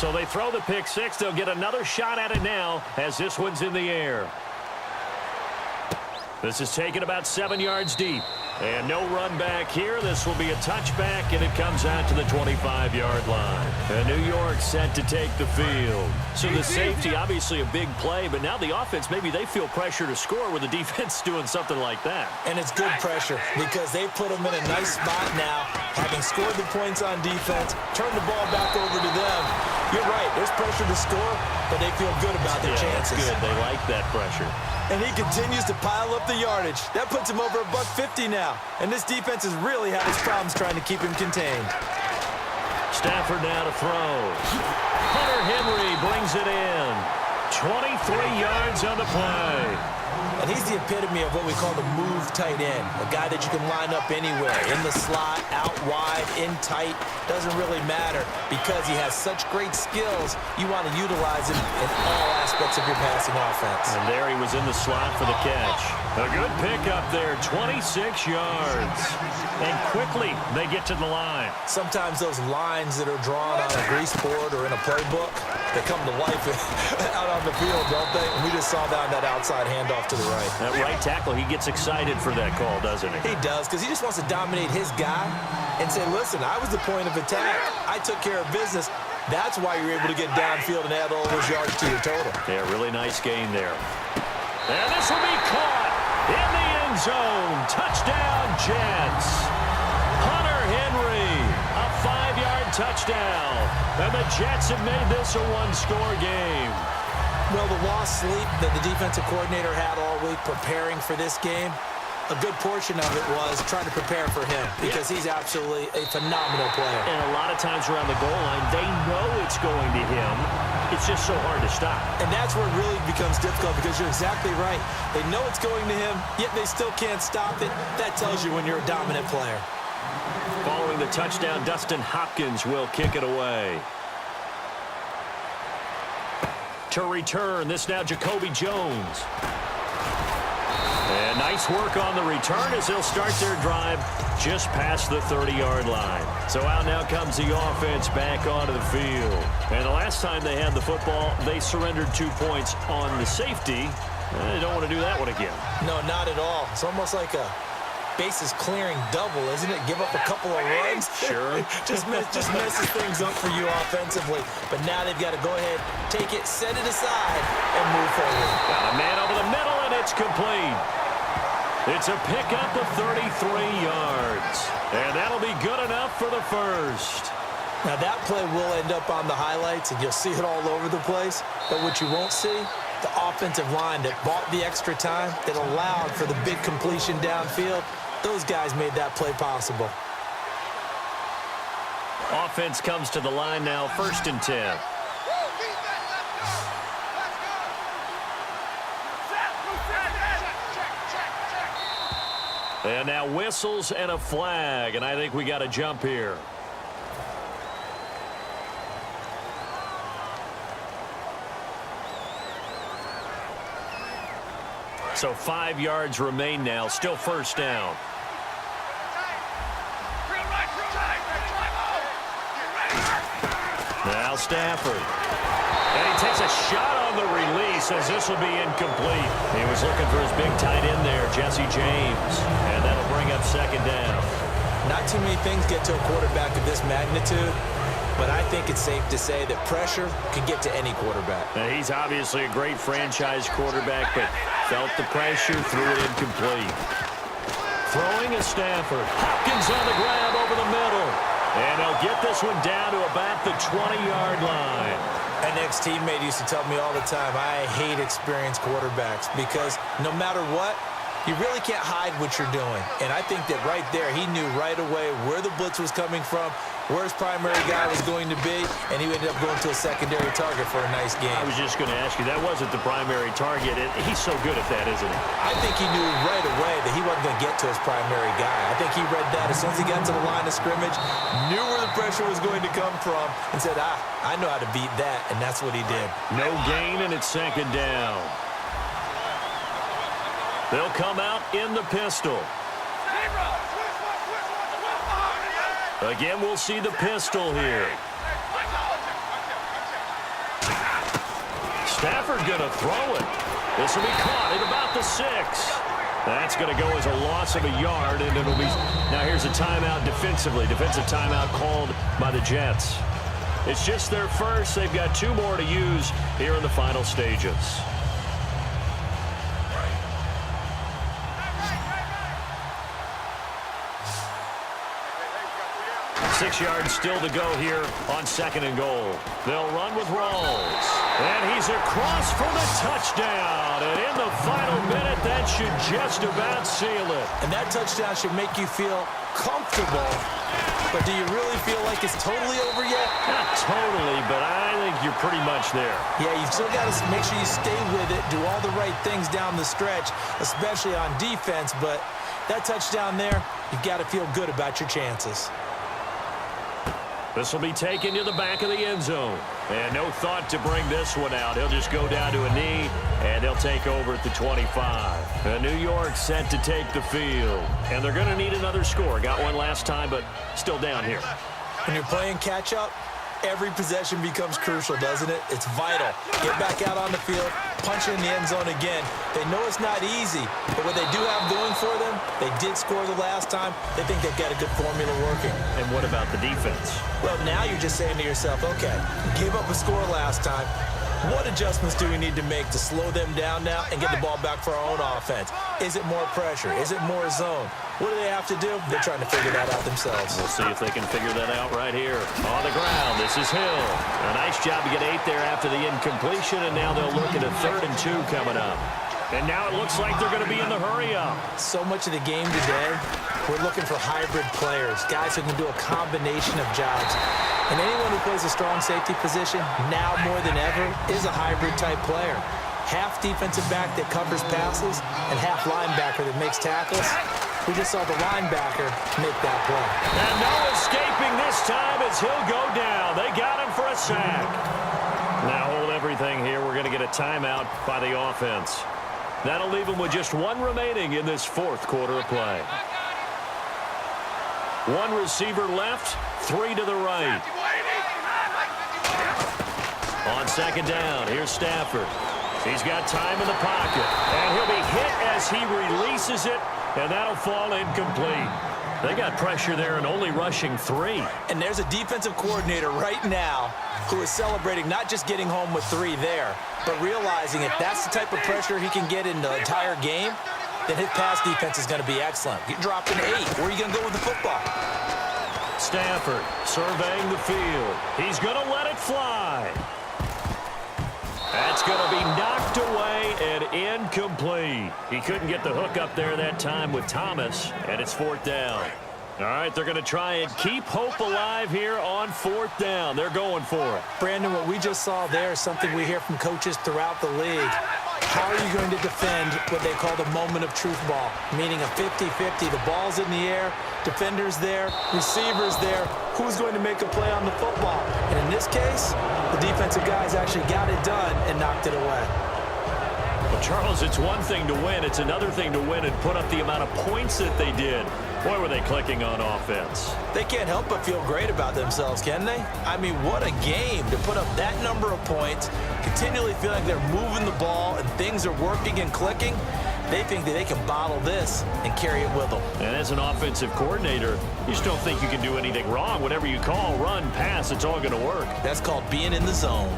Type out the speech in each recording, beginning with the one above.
So they throw the pick six. They'll get another shot at it now as this one's in the air. This is taken about 7 yards deep. And no run back here. This will be a touchback, and it comes out to the 25-yard line. And New York set to take the field. So the safety, obviously a big play, but now the offense, maybe they feel pressure to score with the defense doing something like that. And it's good pressure because they put them in a nice spot now, having scored the points on defense, turn the ball back over to them. You're right, there's pressure to score, but they feel good about their chances. That's good. They like that pressure. And he continues to pile up the yardage. That puts him over $150 now. And this defense has really had its problems trying to keep him contained. Stafford now to throw. Hunter Henry brings it in. 23 yards on the play. And he's the epitome of what we call the move tight end. A guy that you can line up anywhere. In the slot, out wide, in tight. Doesn't really matter because he has such great skills. You want to utilize him in all aspects of your passing offense. And there he was in the slot for the catch. A good pickup there, 26 yards. And quickly they get to the line. Sometimes those lines that are drawn on a grease board or in a playbook, they come to life out on the field, don't they? And we just saw that outside handoff to the right. That right tackle, he gets excited for that call, doesn't he? He does, because he just wants to dominate his guy and say, listen, I was the point of attack. I took care of business. That's why you're able to get downfield and add all those yards to your total. Yeah, really nice gain there. And this will be caught in the end zone. Touchdown, Jets. Hunter Henry, a 5-yard touchdown. And the Jets have made this a one-score game. Well, the lost sleep that the defensive coordinator had all week preparing for this game, a good portion of it was trying to prepare for him because he's absolutely a phenomenal player. And a lot of times around the goal line, they know it's going to him. It's just so hard to stop. And that's where it really becomes difficult because you're exactly right. They know it's going to him, yet they still can't stop it. That tells you when you're a dominant player. Following the touchdown, Dustin Hopkins will kick it away. To return, this now Jacoby Jones. And nice work on the return as they'll start their drive just past the 30-yard line. So out now comes the offense back onto the field. And the last time they had the football, they surrendered 2 points on the safety. They don't want to do that one again. No, not at all. It's almost like a bases clearing double, isn't it? Give up a couple of runs. Sure. just messes things up for you offensively. But now they've got to go ahead, take it, set it aside, and move forward. Got a man over the middle, and it's complete. It's a pickup of 33 yards. And that'll be good enough for the first. Now that play will end up on the highlights, and you'll see it all over the place. But what you won't see, the offensive line that bought the extra time, that allowed for the big completion downfield, those guys made that play possible. Offense comes to the line now, 1st and 10. And now whistles and a flag, and I think we got a jump here. So 5 yards remain now, still 1st down. Now Stafford. And he takes a shot on the release as this will be incomplete. He was looking for his big tight end there, Jesse James. And that'll bring up 2nd down. Not too many things get to a quarterback of this magnitude, but I think it's safe to say that pressure can get to any quarterback. Now, he's obviously a great franchise quarterback, but felt the pressure, threw it incomplete. Throwing is Stafford. Hopkins on the grab over the middle. And he'll get this one down to about the 20-yard line. An ex-teammate used to tell me all the time, I hate experienced quarterbacks because no matter what, you really can't hide what you're doing. And I think that right there, he knew right away where the blitz was coming from, where his primary guy was going to be, and he ended up going to a secondary target for a nice game. I was just going to ask you, that wasn't the primary target. He's so good at that, isn't he? I think he knew right away that he wasn't going to get to his primary guy. I think he read that as soon as he got to the line of scrimmage, knew where the pressure was going to come from, and said, I know how to beat that, and that's what he did. No gain, and it's 2nd down. They'll come out in the pistol. Again, we'll see the pistol here. Stafford going to throw it. This will be caught at about the 6. That's going to go as a loss of a yard, and it'll be... Now here's a timeout defensively. Defensive timeout called by the Jets. It's just their first. They've got 2 more to use here in the final stages. 6 yards still to go here on 2nd and goal. They'll run with Rawls. And he's across for the touchdown. And in the final minute, that should just about seal it. And that touchdown should make you feel comfortable. But do you really feel like it's totally over yet? Not totally, but I think you're pretty much there. Yeah, you still got to make sure you stay with it, do all the right things down the stretch, especially on defense. But that touchdown there, you've got to feel good about your chances. This will be taken to the back of the end zone. And no thought to bring this one out. He'll just go down to a knee, and they'll take over at the 25. And New York set to take the field. And they're going to need another score. Got one last time, but still down here. When you're playing catch-up, every possession becomes crucial, doesn't it? It's vital. Get back out on the field, punch it in the end zone again. They know it's not easy, but what they do have going for them, they did score the last time. They think they've got a good formula working. And what about the defense? Well, now you're just saying to yourself, okay, gave up a score last time. What adjustments do we need to make to slow them down now and get the ball back for our own offense? Is it more pressure? Is it more zone? What do they have to do? They're trying to figure that out themselves. We'll see if they can figure that out right here. On the ground, this is Hill. A nice job to get 8 there after the incompletion, and now they'll look at a 3rd and 2 coming up. And now it looks like they're going to be in the hurry-up. So much of the game today, we're looking for hybrid players, guys who can do a combination of jobs. And anyone who plays a strong safety position, now more than ever, is a hybrid-type player. Half defensive back that covers passes and half linebacker that makes tackles. We just saw the linebacker make that play. And no escaping this time as he'll go down. They got him for a sack. Now hold everything here. We're going to get a timeout by the offense. That'll leave them with just 1 remaining in this 4th quarter of play. 1 receiver left, 3 to the right. On 2nd down, here's Stafford. He's got time in the pocket, and he'll be hit as he releases it, and that'll fall incomplete. They got pressure there and only rushing 3. And there's a defensive coordinator right now who is celebrating not just getting home with 3 there, but realizing if that's the type of pressure he can get in the entire game, then his pass defense is going to be excellent. Get dropped in 8. Where are you going to go with the football? Stafford surveying the field. He's going to let it fly. That's going to be knocked away and incomplete. He couldn't get the hook up there that time with Thomas, and it's 4th down. All right, they're going to try and keep hope alive here on 4th down. They're going for it. Brandon, what we just saw there is something we hear from coaches throughout the league. How are you going to defend what they call the moment of truth ball, meaning a 50-50? The ball's in the air, defenders there, receivers there. Who's going to make a play on the football? And in this case, the defensive guys actually got it done and knocked it away. Well, Charles, it's one thing to win. It's another thing to win and put up the amount of points that they did. Boy, were they clicking on offense. They can't help but feel great about themselves, can they? I mean, what a game to put up that number of points, continually feel like they're moving the ball and things are working and clicking. They think that they can bottle this and carry it with them. And as an offensive coordinator, you just don't think you can do anything wrong. Whatever you call, run, pass, it's all going to work. That's called being in the zone.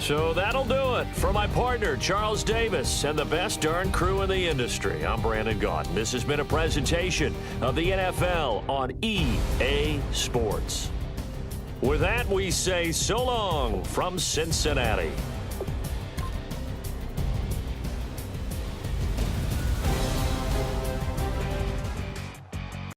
So that'll do it. For my partner, Charles Davis, and the best darn crew in the industry, I'm Brandon Gaudin. This has been a presentation of the NFL on EA Sports. With that, we say so long from Cincinnati.